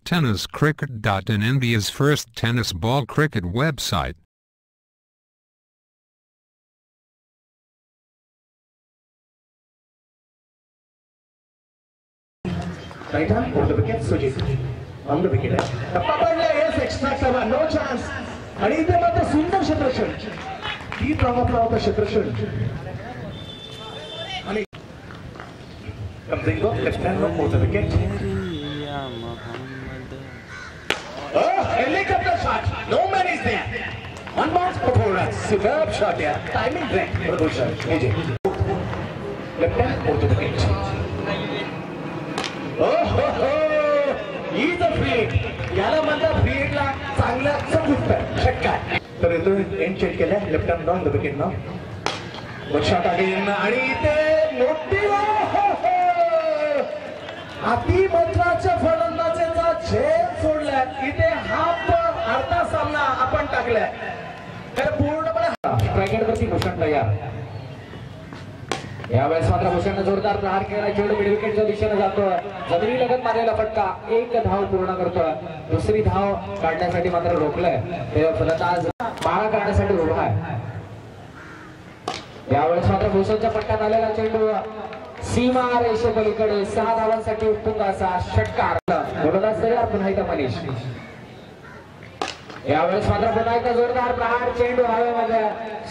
TennisCricket.in, India's first tennis ball cricket website. Right hand for the wicket, Sujit. On the wicket. Yes, extra cover, no chance. And इथे मात्र सुंदर क्षेत्रक्षण. ही प्रभावला होता क्षेत्रक्षण. आणि Kamzingo, left hand for the wicket. Oh, helicopter shot. No man is there. One bounce for 4 runs. Superb shot here. Timing great for Bhushan. AJ. Left hand for the wicket. He's a free hit. याला म्हणतात free हिटला चांगला समजूत षटकार. तर येतो end check केला left hand on the wicket ना. One shot again आणि इथे मोठी अति महत्वाच्या फलंदाजीचा झेल सोडला. इथे हाफ अर्धा सामना आपण टाकलाय. तर पूर्णपणे स्ट्रायकर वरती भूषण तयार. यावेळेस मात्र भूषणने जोरदार प्रहार केला. चेंडू मिड विकेटच्या दिशेने जातो. जमिनी लगत मारलेला फटका. एक धाव पूर्ण करतोय. दुसरी धाव काढण्यासाठी मात्र रोखलंय. ते फलंदाज मारा काढण्यासाठी उभा आहे. यावेळेस मात्र भूषणच्या पट्ट्यात आलेला चेंडू सीमा रेषेपलीकडे 6 धावांसाठी उत्तुंग असा षटकार. गोलंदाज तयार पुन्हा एकदा मनीष. यावेळेस मात्र पुन्हा एकदा जोरदार प्रहार. चेंडू हवेमध्ये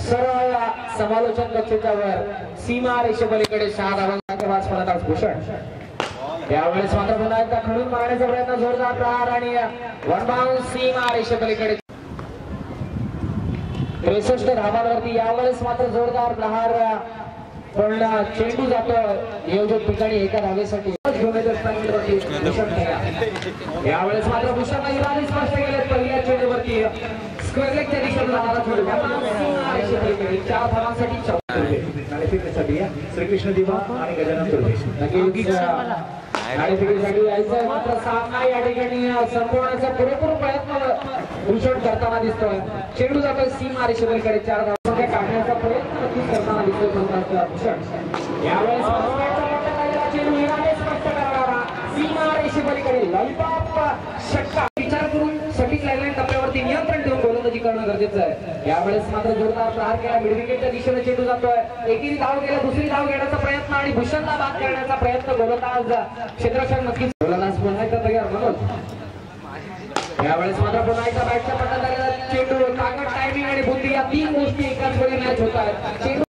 सरळ समालोचन गच्चीच्या वर सीमा रेषेपलीकडे 6 धावांचा फलंदाज भूषण. यावेळेस मात्र पुन्हा एकदा खडून मारण्याचा प्रयत्न. जोरदार प्रहार आणि वन बाउंस सीमा रेषेपलीकडे 63 धावांवरती. यावेळेस मात्र जोरदार प्रहार पण चेंडू जातो नियोजित ठिकाणी एका धावेसाठी. यावेळेस मात्र भूषण इराणी स्पष्ट केले. पहिल्या चेंडूवरती स्क्वेअर लेगच्या दिशेने जाणारा चेंडू 4 धावांसाठी श्रीकृष्ण दिवा आणि गजानन तुर्वे नाणेफेकीसाठी यायचं. मात्र सामना या ठिकाणी संपवण्याचा पुरेपूर प्रयत्न भूषण करताना दिसतोय. चेंडू जातोय सीमा रेषेपलीकडे 4 धावांच्या काढण्याचा प्रयत्न करताना दिसतोय भूषण. यावेळेस चेंडू इराणी स्पष्ट करणारा सीमा रेषेपलीकडे लॉलीपॉप षटकार. विचार करून सटीक लाईन टप्प्यावरती नियंत्रण ठेवून गोलंदाजी करणं गरजेचं आहे. यावेळेस मात्र जोरदार प्रहार केला. मिड विकेटच्या दिशेने चेंडू जातोय. एकेरी धाव गेला. दुसरी धाव घेण्याचा प्रयत्न आणि भूषणला बाद करण्याचा प्रयत्न. गोलंदाज क्षेत्ररक्षण नक्कीच. गोलंदाज पुन्हा एकदा तयार मनोज. यावेळेस मात्र पुन्हा एकदा बॅटच्या पट्ट्यात आलेला चेंडू. ताकद, टायमिंग आणि बुद्धी या 3 गोष्टी एकाच वेळी मॅच होत आहेत. चेंडू